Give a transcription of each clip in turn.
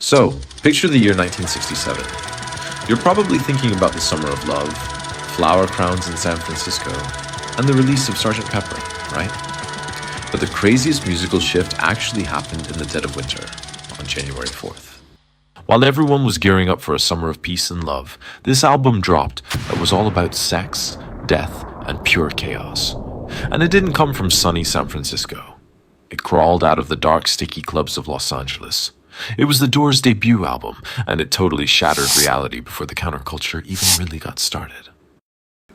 So, picture the year 1967. You're probably thinking about the summer of love, flower crowns in San Francisco, and the release of Sgt. Pepper, right? But the craziest musical shift actually happened in the dead of winter, on January 4th. While everyone was gearing up for a summer of peace and love, this album dropped that was all about sex, death, and pure chaos. And it didn't come from sunny San Francisco. It crawled out of the dark, sticky clubs of Los Angeles. It was the Doors' debut album, and it totally shattered reality before the counterculture even really got started.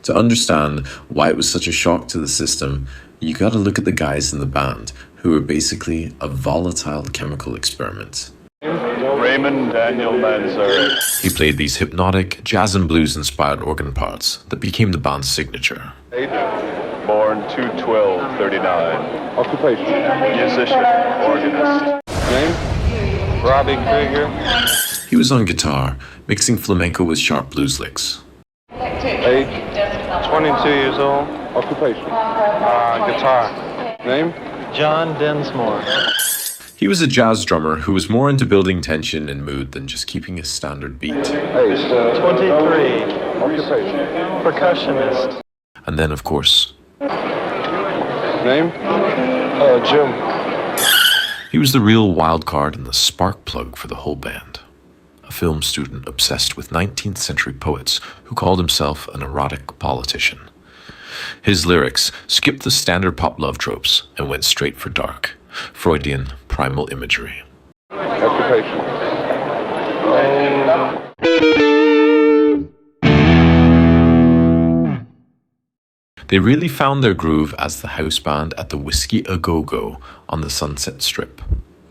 To understand why it was such a shock to the system, you gotta look at the guys in the band, who were basically a volatile chemical experiment. Raymond Daniel Manzarek. He played these hypnotic, jazz and blues-inspired organ parts that became the band's signature. Born 2/12/39. Occupation. Musician, organist. Name? Robbie Krieger. He was on guitar, mixing flamenco with sharp blues licks. Age? 22 years old. Occupation. Guitar. Name? John Densmore. He was a jazz drummer who was more into building tension and mood than just keeping a standard beat. Age? 23. Occupation. Percussionist. And then, of course, Name? Jim. he was the real wild card and the spark plug for the whole band. A film student obsessed with 19th century poets who called himself an erotic politician. His lyrics skipped the standard pop love tropes and went straight for dark, Freudian primal imagery. Occupation. They really found their groove as the house band at the Whiskey A Go-Go on the Sunset Strip,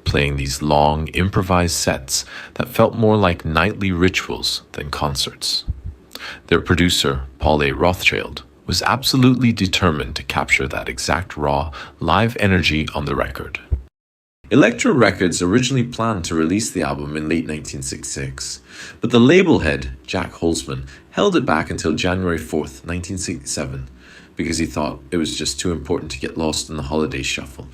playing these long, improvised sets that felt more like nightly rituals than concerts. Their producer, Paul A. Rothschild, was absolutely determined to capture that exact raw, live energy on the record. Elektra Records originally planned to release the album in late 1966, but the label head, Jack Holzman, held it back until January 4th, 1967, because he thought it was just too important to get lost in the holiday shuffle.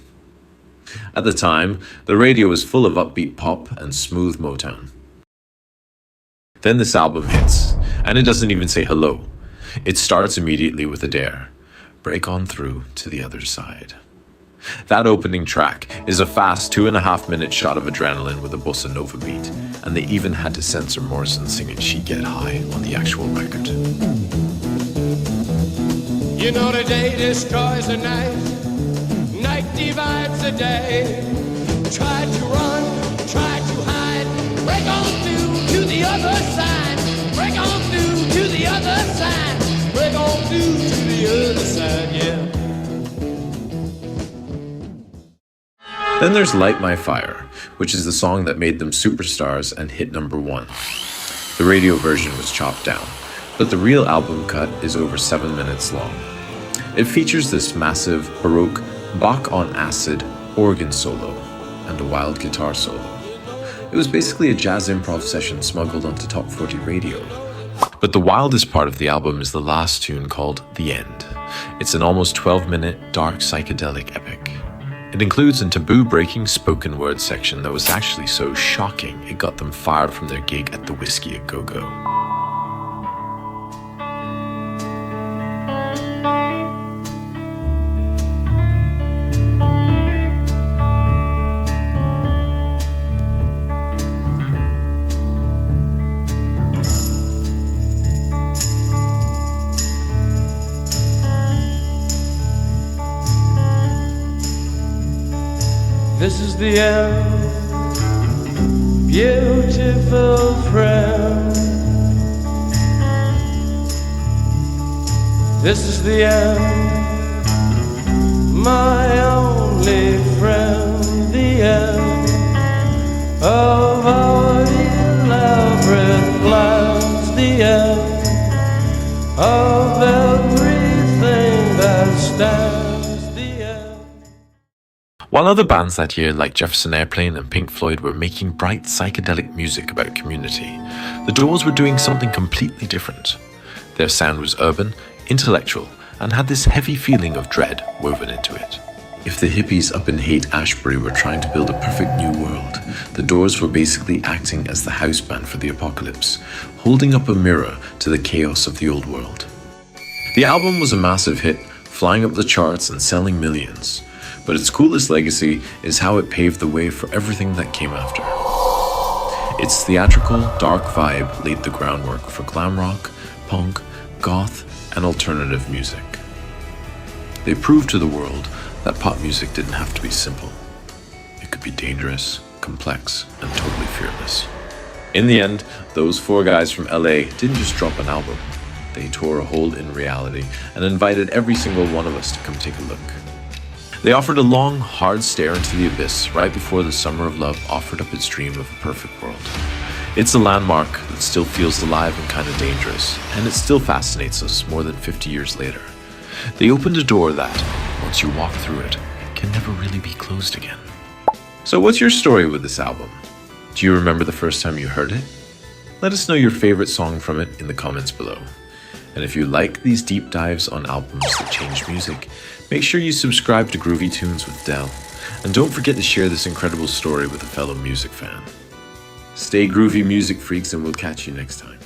At the time, the radio was full of upbeat pop and smooth Motown. Then this album hits, and it doesn't even say hello. It starts immediately with a dare: break on through to the other side. That opening track is a fast 2.5-minute shot of adrenaline with a bossa nova beat, and they even had to censor Morrison singing She Get High on the actual record. You know the day destroys the night, night divides the day. Try to run, try to hide, break on through to the other side, break on through to the other side, break on through to the other side, yeah. Then there's Light My Fire, which is the song that made them superstars and hit #1. The radio version was chopped down, but the real album cut is over 7 minutes long. It features this massive, Baroque, Bach on acid organ solo and a wild guitar solo. It was basically a jazz improv session smuggled onto Top 40 radio. But the wildest part of the album is the last tune called The End. It's an almost 12-minute, dark psychedelic epic. It includes a taboo-breaking spoken word section that was actually so shocking it got them fired from their gig at the Whiskey A Go-Go. This is the end, beautiful friend. This is the end, my only friend. The end of our elaborate plans. The end of everything that stands. While other bands that year, like Jefferson Airplane and Pink Floyd, were making bright psychedelic music about community, the Doors were doing something completely different. Their sound was urban, intellectual, and had this heavy feeling of dread woven into it. If the hippies up in Haight-Ashbury were trying to build a perfect new world, the Doors were basically acting as the house band for the apocalypse, holding up a mirror to the chaos of the old world. The album was a massive hit, flying up the charts and selling millions. But its coolest legacy is how it paved the way for everything that came after. Its theatrical, dark vibe laid the groundwork for glam rock, punk, goth, and alternative music. They proved to the world that pop music didn't have to be simple. It could be dangerous, complex, and totally fearless. In the end, those four guys from LA didn't just drop an album. They tore a hole in reality and invited every single one of us to come take a look. They offered a long, hard stare into the abyss right before the Summer of Love offered up its dream of a perfect world. It's a landmark that still feels alive and kind of dangerous, and it still fascinates us more than 50 years later. They opened a door that, once you walk through it, can never really be closed again. So what's your story with this album? Do you remember the first time you heard it? Let us know your favorite song from it in the comments below. And if you like these deep dives on albums that change music, make sure you subscribe to Groovy Tunes with Del. And don't forget to share this incredible story with a fellow music fan. Stay groovy, music freaks, and we'll catch you next time.